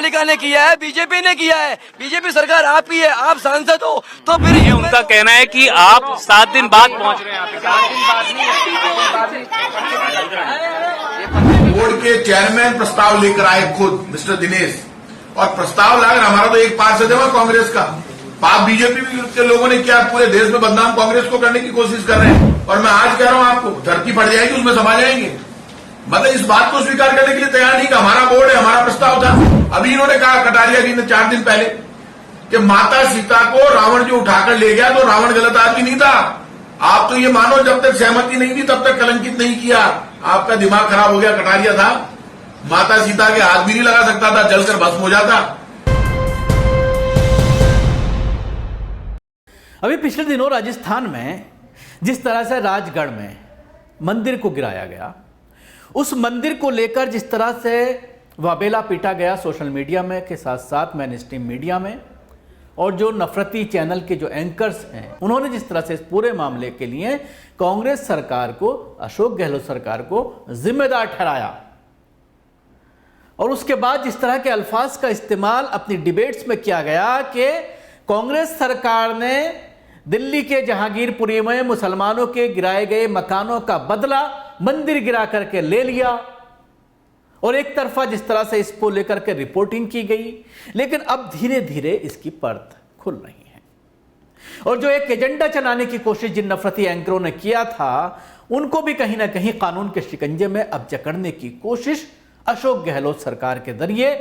पालिका ने किया है, बीजेपी ने किया है। बीजेपी सरकार आप ही है, आप सांसद हो, तो फिर ये उनका कहना है कि आप 7 दिन बाद पहुंच रहे हैं यहाँ पे। 7 दिन बाद बोर्ड के चेयरमैन प्रस्ताव लेकर आए खुद मिस्टर दिनेश, और प्रस्ताव लाकर हमारा तो एक पार्षद है कांग्रेस का, आप बीजेपी के लोगों ने क्या पूरे देश में बदनाम कांग्रेस को करने की कोशिश कर रहे हैं। और मैं आज कह रहा हूं आपको, धरती फट जाएगी उसमें समा जाएंगे। मतलब इस बात को स्वीकार करने के लिए तैयार नहीं कि हमारा बोर्ड है, हमारा प्रस्ताव था। अभी इन्होंने कहा कटारिया जी ने 4 दिन पहले कि माता सीता को रावण जो उठाकर ले गया तो रावण गलत आदमी नहीं था। आप तो ये मानो जब तक सहमति नहीं थी तब तक कलंकित नहीं किया। आपका दिमाग खराब हो गया। कटारिया था, माता सीता के हाथ भी नहीं लगा सकता था, जलकर भस्म हो जाता। अभी पिछले दिनों राजस्थान में जिस तरह से राजगढ़ में मंदिर को गिराया गया, उस मंदिर को लेकर जिस तरह से वाबेला पीटा गया सोशल मीडिया में के साथ साथ मेन स्ट्रीम मीडिया में, और जो नफरती चैनल के जो एंकर्स हैं उन्होंने जिस तरह से इस पूरे मामले के लिए कांग्रेस सरकार को, अशोक गहलोत सरकार को जिम्मेदार ठहराया, और उसके बाद जिस तरह के अल्फाज का इस्तेमाल अपनी डिबेट्स में किया गया कि कांग्रेस सरकार ने दिल्ली के जहांगीरपुरी में मुसलमानों के गिराए गए मकानों का बदला मंदिर गिरा करके ले लिया, और एक तरफा जिस तरह से इसको लेकर के रिपोर्टिंग की गई। लेकिन अब धीरे धीरे इसकी परत खुल रही है, और जो एक एजेंडा चलाने की कोशिश जिन नफरती एंकरों ने किया था उनको भी कहीं ना कहीं कानून के शिकंजे में अब जकड़ने की कोशिश अशोक गहलोत सरकार के जरिए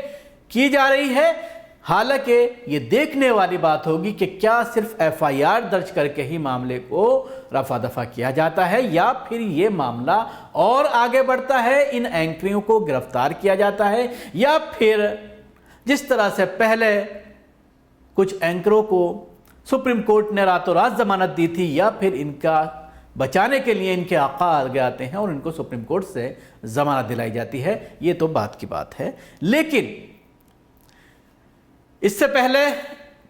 की जा रही है। हालांकि ये देखने वाली बात होगी कि क्या सिर्फ एफआईआर दर्ज करके ही मामले को रफा दफा किया जाता है, या फिर ये मामला और आगे बढ़ता है, इन एंकरियों को गिरफ्तार किया जाता है, या फिर जिस तरह से पहले कुछ एंकरों को सुप्रीम कोर्ट ने रातों रात जमानत दी थी, या फिर इनका बचाने के लिए इनके आका आगे आते हैं और इनको सुप्रीम कोर्ट से जमानत दिलाई जाती है। ये तो बात की बात है। लेकिन इससे पहले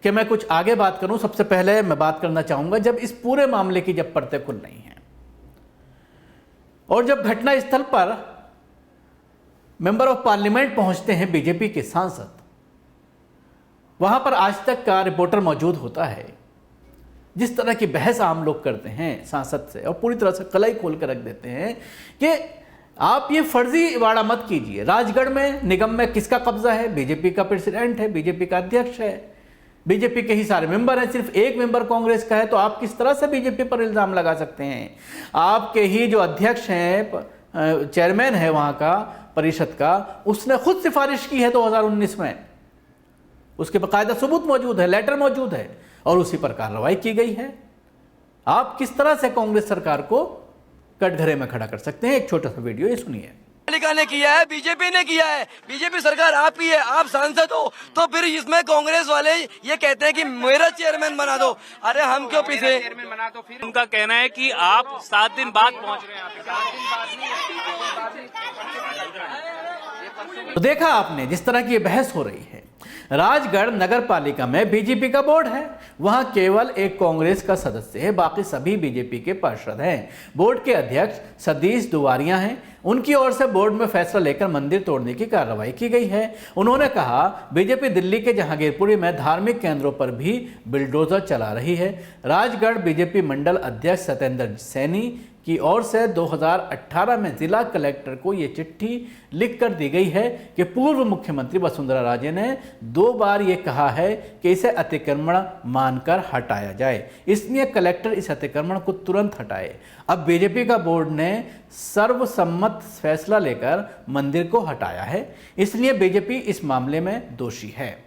कि मैं कुछ आगे बात करूं, सबसे पहले मैं बात करना चाहूंगा जब इस पूरे मामले की जब परतें खुल रही हैं और जब घटनास्थल पर मेंबर ऑफ पार्लियामेंट पहुंचते हैं बीजेपी के सांसद, वहां पर आज तक का रिपोर्टर मौजूद होता है, जिस तरह की बहस आम लोग करते हैं सांसद से और पूरी तरह से कलाई खोल कर रख देते हैं कि आप ये फर्जी वाड़ा मत कीजिए। राजगढ़ में निगम में किसका कब्जा है? बीजेपी का प्रेसिडेंट है, बीजेपी का अध्यक्ष है, बीजेपी के ही सारे मेंबर हैं, सिर्फ एक मेंबर कांग्रेस का है। तो आप किस तरह से बीजेपी पर इल्जाम लगा सकते हैं? आपके ही जो अध्यक्ष हैं, चेयरमैन है वहां का परिषद का, उसने खुद सिफारिश की है 2019 में, उसके बाकायदा सबूत मौजूद है, लेटर मौजूद है, और उसी पर कार्रवाई की गई है। आप किस तरह से कांग्रेस सरकार को कटघरे में खड़ा कर सकते हैं? एक छोटा सा वीडियो ये सुनिए। पालिका ने किया है, बीजेपी ने किया है। बीजेपी सरकार आप ही है, आप सांसद हो, तो फिर इसमें कांग्रेस वाले ये कहते हैं कि मेरा चेयरमैन बना दो। अरे हम क्यों पीछे? चेयरमैन बना तो फिर उनका कहना है कि आप 7 दिन बाद पहुंच रहे हैं यहाँ पे। तो देखा आपने जिस तरह की ये बहस हो रही है। राजगढ़ नगर पालिका में बीजेपी का बोर्ड है, वहां केवल एक कांग्रेस का सदस्य है, बाकी सभी बीजेपी के पार्षद हैं। बोर्ड के अध्यक्ष सतीश दुवारिया हैं, उनकी ओर से बोर्ड में फैसला लेकर मंदिर तोड़ने की कार्रवाई की गई है। उन्होंने कहा बीजेपी दिल्ली के जहांगीरपुरी में धार्मिक केंद्रों पर भी बिल्डोजर चला रही है। राजगढ़ बीजेपी मंडल अध्यक्ष सत्येंद्र सैनी की ओर से 2018 में जिला कलेक्टर को यह चिट्ठी लिखकर दी गई है कि पूर्व मुख्यमंत्री वसुंधरा राजे ने 2 बार यह कहा है कि इसे अतिक्रमण मानकर हटाया जाए, इसलिए कलेक्टर इस अतिक्रमण को तुरंत हटाए। अब बीजेपी का बोर्ड ने सर्वसम्मत फैसला लेकर मंदिर को हटाया है, इसलिए बीजेपी इस मामले में दोषी है।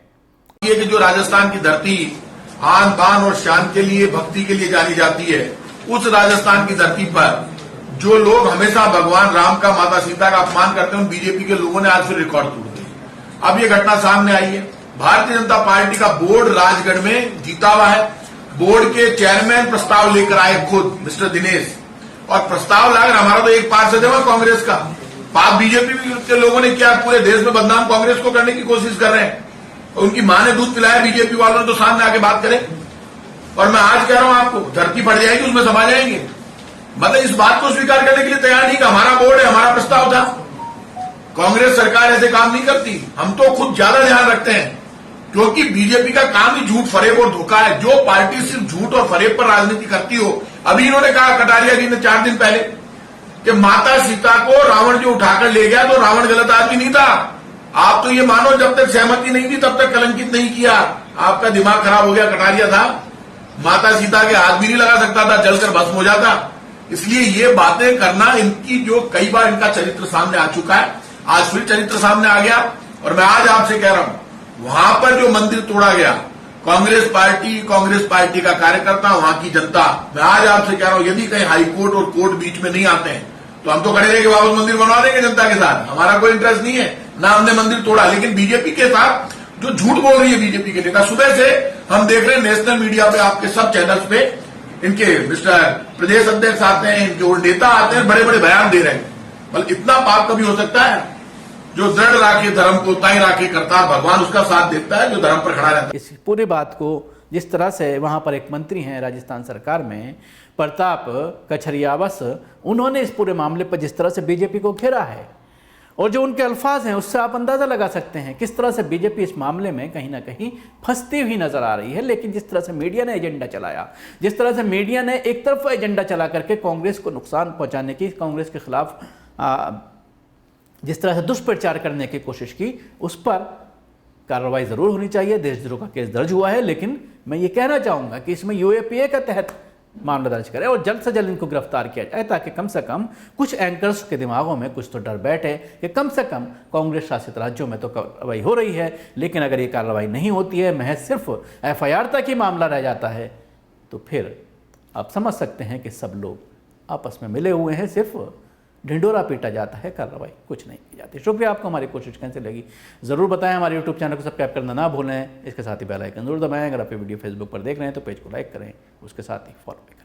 ये कि जो राजस्थान की धरती आन बान और शान के लिए, भक्ति के लिए जानी जाती है, उस राजस्थान की धरती पर जो लोग हमेशा भगवान राम का, माता सीता का अपमान करते हैं, उन बीजेपी के लोगों ने आज फिर रिकॉर्ड तोड़ दिया। अब ये घटना सामने आई है। भारतीय जनता पार्टी का बोर्ड राजगढ़ में जीता हुआ है। बोर्ड के चेयरमैन प्रस्ताव लेकर आए खुद मिस्टर दिनेश, और प्रस्ताव लाकर हमारा तो एक पार्षद है कांग्रेस का, आप बीजेपी के लोगों ने क्या पूरे देश में बदनाम कांग्रेस को करने की कोशिश कर रहे हैं। उनकी मां ने दूध पिलाया बीजेपी वालों ने, तो सामने आके बात करें। और मैं आज कह रहा हूं आपको, धरती फट जाएगी उसमें समा जाएंगे। मतलब इस बात को स्वीकार करने के लिए तैयार नहीं कि हमारा बोर्ड है, हमारा प्रस्ताव था। कांग्रेस सरकार ऐसे काम नहीं करती। हम तो खुद ज्यादा ध्यान रखते हैं, क्योंकि बीजेपी का काम ही झूठ, फरेब और धोखा है। जो पार्टी सिर्फ झूठ और फरेब पर राजनीति करती हो, अभी इन्होंने कहा कटारिया जी ने 4 दिन पहले कि माता सीता को रावण जो उठाकर ले गया तो रावण गलत आदमी नहीं था। आप तो ये मानो जब तक सहमति नहीं थी तब तक कलंकित नहीं किया। आपका दिमाग खराब हो गया। कटारिया था, माता सीता के हाथ भी नहीं लगा सकता था, जलकर भस्म हो जाता। इसलिए ये बातें करना, इनकी जो कई बार इनका चरित्र सामने आ चुका है, आज फिर चरित्र सामने आ गया। और मैं आज आपसे कह रहा हूं, वहां पर जो मंदिर तोड़ा गया, कांग्रेस पार्टी का कार्यकर्ता, वहां की जनता, मैं आज आपसे कह रहा हूं, यदि कहीं हाईकोर्ट और कोर्ट बीच में नहीं आते हैं तो हम तो खड़े रह के वापस मंदिर बनवा देंगे जनता के साथ। हमारा कोई इंटरेस्ट नहीं है, ना हमने मंदिर तोड़ा। लेकिन बीजेपी के साथ जो झूठ बोल रही है बीजेपी के नेता, सुबह से हम देख रहे हैं नेशनल मीडिया पे, आपके सब चैनल्स पे इनके मिस्टर प्रदेश अध्यक्ष आते हैं, इनके और नेता आते हैं, बड़े बड़े बयान दे रहे हैं। मतलब इतना पाप कभी हो सकता है? जो दृढ़ राखे धर्म को ताई राखे करतार, भगवान उसका साथ देता है जो धर्म पर खड़ा रहता है। इस पूरी बात को जिस तरह से वहाँ पर एक मंत्री हैं राजस्थान सरकार में, प्रताप कछरियावस, उन्होंने इस पूरे मामले पर जिस तरह से बीजेपी को घेरा है और जो उनके अल्फाज हैं, उससे आप अंदाज़ा लगा सकते हैं किस तरह से बीजेपी इस मामले में कहीं ना कहीं फंसती हुई नजर आ रही है। लेकिन जिस तरह से मीडिया ने एजेंडा चलाया, जिस तरह से मीडिया ने एक तरफा एजेंडा चला करके कांग्रेस को नुकसान पहुंचाने की, कांग्रेस के खिलाफ जिस तरह से दुष्प्रचार करने की कोशिश की, उस पर कार्रवाई जरूर होनी चाहिए। देशद्रोह का केस दर्ज हुआ है, लेकिन मैं ये कहना चाहूँगा कि इसमें यूएपीए के तहत मामला दर्ज करें और जल्द से जल्द इनको गिरफ्तार किया जाए, ताकि कम से कम कुछ एंकर्स के दिमागों में कुछ तो डर बैठे कि कम से कम कांग्रेस शासित राज्यों में तो कार्रवाई हो रही है, लेकिन अगर ये कार्रवाई नहीं होती है, महज सिर्फ एफआईआर तक ही मामला रह जाता है, तो फिर आप समझ सकते हैं कि सब लोग आपस में मिले हुए हैं, सिर्फ ढिंडोरा पीटा जाता है, कार्रवाई कुछ नहीं की जाती। शुक्रिया, आपको हमारी कोशिश कैसे लगी ज़रूर बताएं। हमारे यूट्यूब चैनल को सब्सक्राइब करना ना भूलें, इसके साथ ही बेल आइकन जरूर दबाएं। अगर आप ये वीडियो फेसबुक पर देख रहे हैं तो पेज को लाइक करें, उसके साथ ही फॉलो करें।